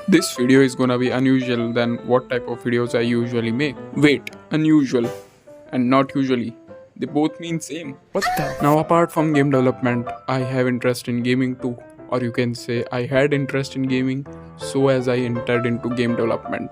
This video is gonna be unusual than what type of videos I usually make. Wait, unusual and not usually. They both mean same. What the? Now apart from game development, I have interest in gaming too. Or you can say I had interest in gaming so as I entered into game development.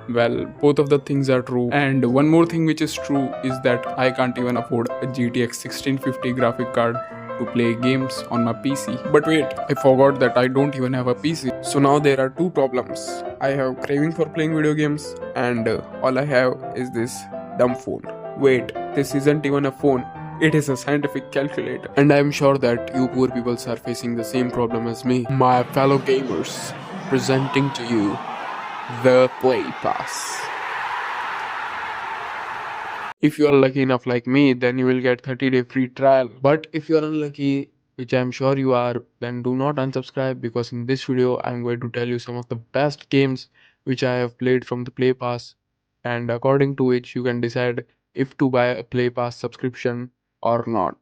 Well, both of the things are true. And one more thing which is true is that I can't even afford a GTX 1650 graphic card to play games on my PC. But wait, I forgot that I don't even have a PC. So now there are two problems. I have craving for playing video games and all I have is this dumb phone. Wait, this isn't even a phone. It is a scientific calculator. And I am sure that you poor peoples are facing the same problem as me. My fellow gamers, presenting to you the Play Pass. If you are lucky enough like me, then you will get 30-day free trial. But if you are unlucky, which I am sure you are, then do not unsubscribe because in this video I am going to tell you some of the best games which I have played from the Play Pass, and according to which you can decide if to buy a Play Pass subscription or not.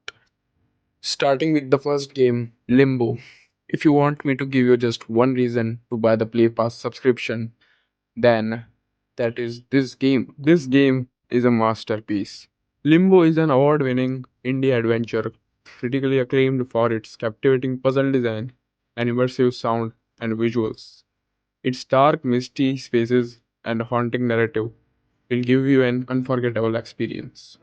Starting with the first game, Limbo. If you want me to give you just one reason to buy the Play Pass subscription, then that is this game. This game is a masterpiece. Limbo is an award winning indie adventure, critically acclaimed for its captivating puzzle design and immersive sound and visuals. Its dark, misty spaces and haunting narrative will give you an unforgettable experience.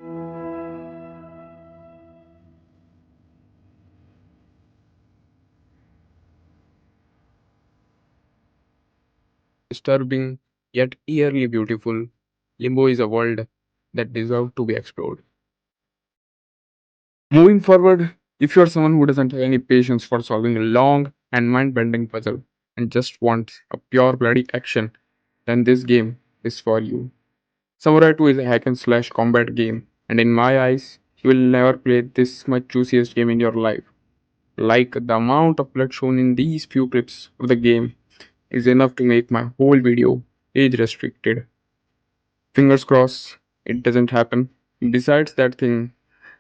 Disturbing yet eerily beautiful, Limbo is a world that deserves to be explored. Moving forward, if you are someone who doesn't have any patience for solving a long and mind bending puzzle and just wants a pure bloody action, then this game is for you. Samurai 2 is a hack and slash combat game, and in my eyes, you will never play this much juiciest game in your life. Like, the amount of blood shown in these few clips of the game is enough to make my whole video age restricted. Fingers crossed, it doesn't happen. Besides that thing,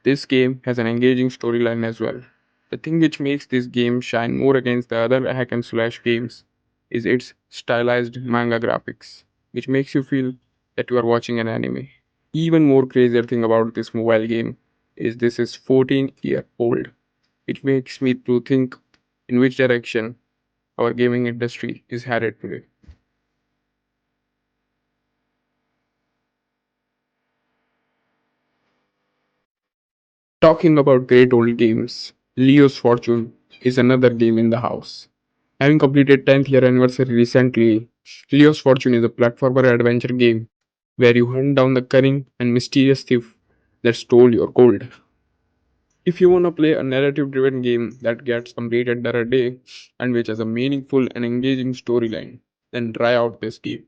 this game has an engaging storyline as well. The thing which makes this game shine more against the other hack and slash games is its stylized manga graphics, which makes you feel that you are watching an anime. Even more crazier thing about this mobile game is this is 14-year old. It makes me to think in which direction our gaming industry is headed today. Talking about great old games, Leo's Fortune is another game in the house. Having completed 10th year anniversary recently, Leo's Fortune is a platformer adventure game where you hunt down the cunning and mysterious thief that stole your gold. If you want to play a narrative driven game that gets completed in a day and which has a meaningful and engaging storyline, then try out this game.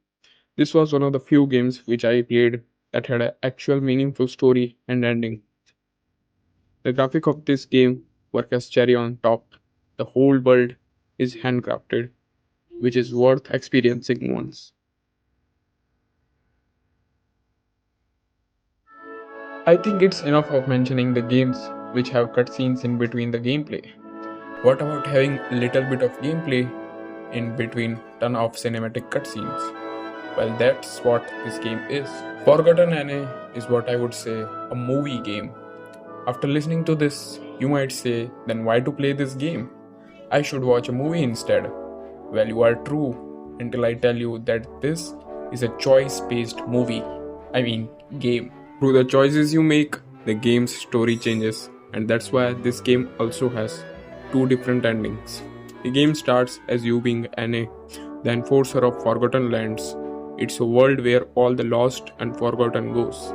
This was one of the few games which I played that had an actual meaningful story and ending. The graphic of this game work as cherry on top. The whole world is handcrafted, which is worth experiencing once. I think it's enough of mentioning the games which have cutscenes in between the gameplay. What about having a little bit of gameplay in between ton of cinematic cutscenes? Well, that's what this game is. Forgotten Anne is what I would say a movie game. After listening to this, you might say, then why to play this game? I should watch a movie instead. Well, you are true until I tell you that this is a choice based movie. I mean, game. Through the choices you make, the game's story changes, and that's why this game also has two different endings. The game starts as you being Anne, the enforcer of Forgotten Lands. It's a world where all the lost and forgotten goes.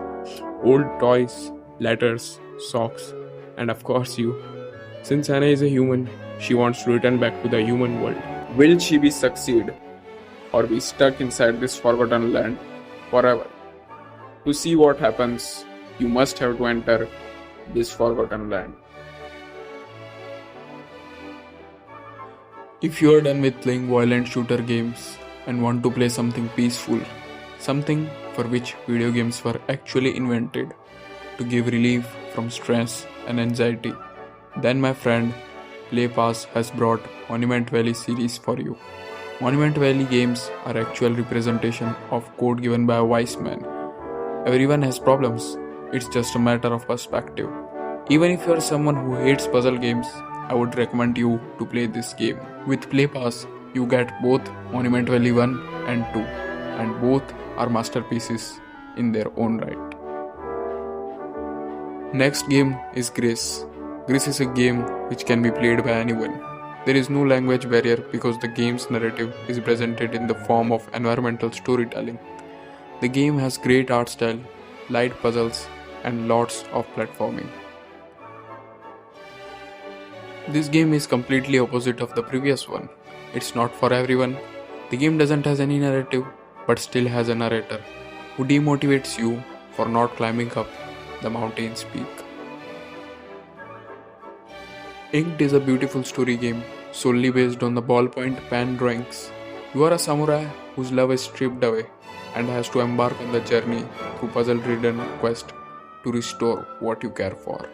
Old toys, letters, socks, and of course you. Since Anna is a human, she wants to return back to the human world. Will she be succeed or be stuck inside this forgotten land forever? To see what happens, you must have to enter this forgotten land. If you are done with playing violent shooter games and want to play something peaceful, something for which video games were actually invented to give relief from stress and anxiety, then my friend PlayPass has brought Monument Valley series for you. Monument Valley games are actual representation of code given by a wise man. Everyone has problems, it's just a matter of perspective. Even if you are someone who hates puzzle games, I would recommend you to play this game. With Play Pass, you get both Monument Valley 1 and 2, and both are masterpieces in their own right. Next game is Grace. Grace is a game which can be played by anyone. There is no language barrier because the game's narrative is presented in the form of environmental storytelling. The game has great art style, light puzzles, and lots of platforming. This game is completely opposite of the previous one. It's not for everyone. The game doesn't have any narrative, but still has a narrator who demotivates you for not climbing up the mountain's peak. Inked is a beautiful story game solely based on the ballpoint pen drawings. You are a samurai whose love is stripped away and has to embark on the journey through puzzle-ridden quest to restore what you care for.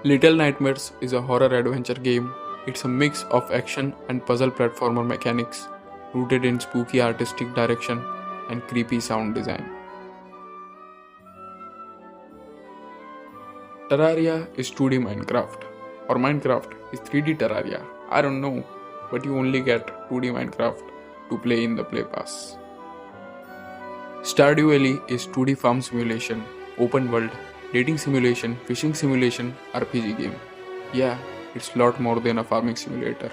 Little Nightmares is a horror adventure game. It's a mix of action and puzzle platformer mechanics rooted in spooky artistic direction and creepy sound design. Terraria is 2D Minecraft, or Minecraft is 3D Terraria. I don't know, but you only get 2D Minecraft to play in the Play Pass. Stardew Valley is 2D farm simulation, open world, dating simulation, fishing simulation, RPG game. Yeah, it's lot more than a farming simulator.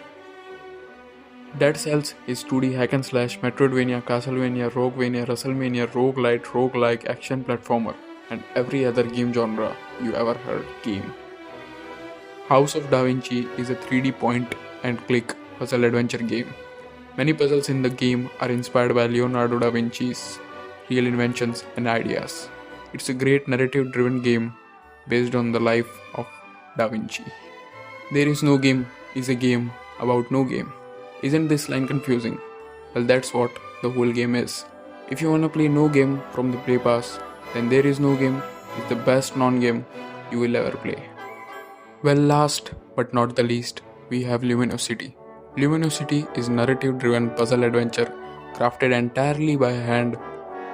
Dead Cells is 2D hack and slash, Metroidvania, Castlevania, Roguevania, WrestleMania, roguelite, roguelike, action platformer, and every other game genre you ever heard game. House of Da Vinci is a 3D point and click puzzle adventure game. Many puzzles in the game are inspired by Leonardo da Vinci's real inventions and ideas. It's a great narrative driven game based on the life of Da Vinci. There is no game is a game about no game. Isn't this line confusing? Well, that's what the whole game is. If you wanna play no game from the Play Pass, then There Is No Game is the best non-game you will ever play. Well, last but not the least, we have Luminosity. Luminosity is narrative-driven puzzle adventure crafted entirely by hand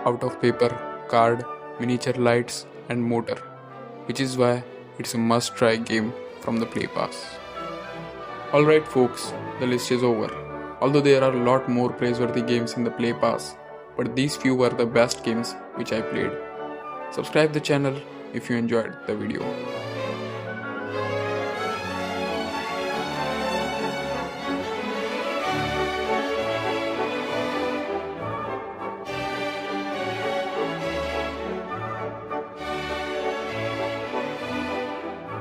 out of paper, card, miniature lights, and mortar, which is why it's a must-try game from the Play Pass. Alright folks, the list is over. Although there are a lot more praiseworthy games in the Play Pass, but these few were the best games which I played. Subscribe the channel if you enjoyed the video.